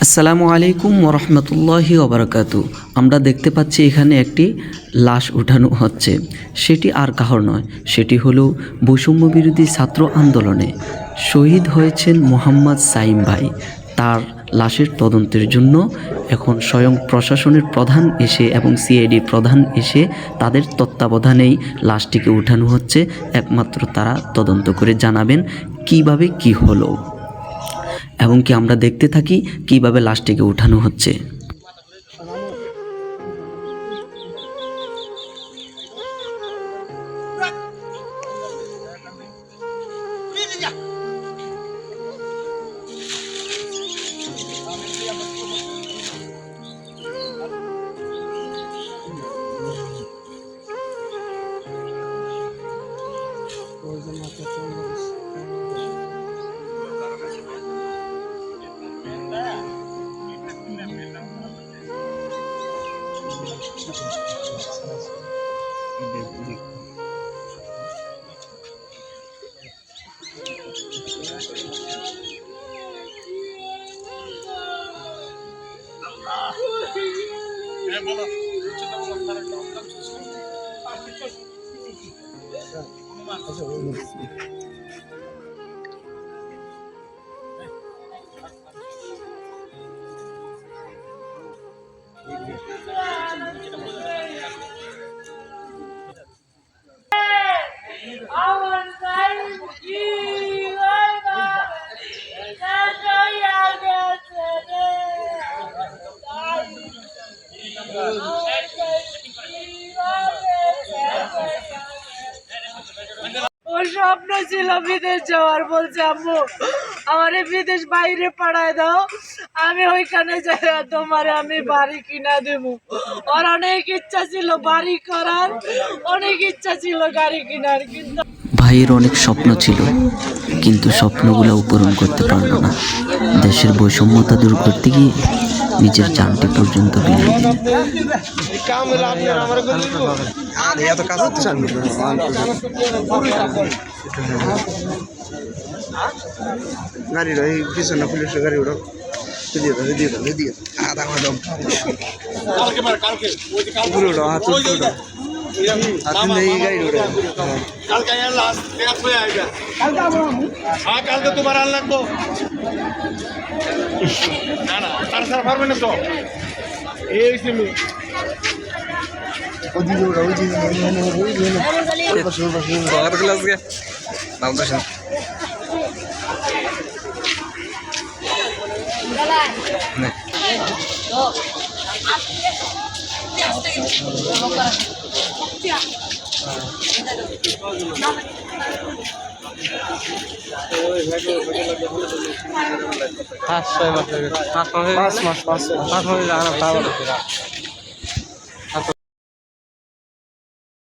আসসালামু আলাইকুম ওরহমতুল্লাহি ওবরাকাতু। আমরা দেখতে পাচ্ছি এখানে একটি লাশ উঠানো হচ্ছে। সেটি আর কাহর নয়, সেটি হলো বৈষম্য বিরোধী ছাত্র আন্দোলনে শহীদ হয়েছেন মোহাম্মদ সাইম ভাই। তার লাশের তদন্তের জন্য এখন স্বয়ং প্রশাসনের প্রধান এসে এবং সিআইডির প্রধান এসে তাদের তত্ত্বাবধানেই লাশটিকে উঠানো হচ্ছে। একমাত্র তারা তদন্ত করে জানাবেন কিভাবে কি হলো, এবং কি আমরা দেখতে থাকি কিভাবে লাশটিকে উঠানো হচ্ছে। ওর স্বপ্ন ছিল বিদেশ যাওয়ার, বলছে আম্মু আমারে বিদেশ বাইরে পাঠায় দাও, আমি ওইখানে যাই তোমারে আমি বাড়ি কিনা দেবো। ওর অনেক ইচ্ছা ছিল বাড়ি করার, অনেক ইচ্ছা ছিল গাড়ি কেনার, কিন্তু ভাইয়ের অনেক স্বপ্ন ছিল, কিন্তু স্বপ্নগুলো পূরণ করতে পারলো না। দেশের বৈষম্যতা দূর করতে গিয়ে নিজের জানটি পর্যন্ত বিলিয়ে দিল। গাড়ির ওই পিছনে পুলিশের গাড়ি ওটা দিয়ে আধা ঘন্টা হাত গাড়ি ওটা কালকে তোমার আল লাগবো না না তার সারা পারবে না তো এই সিমি পাঁচ মাস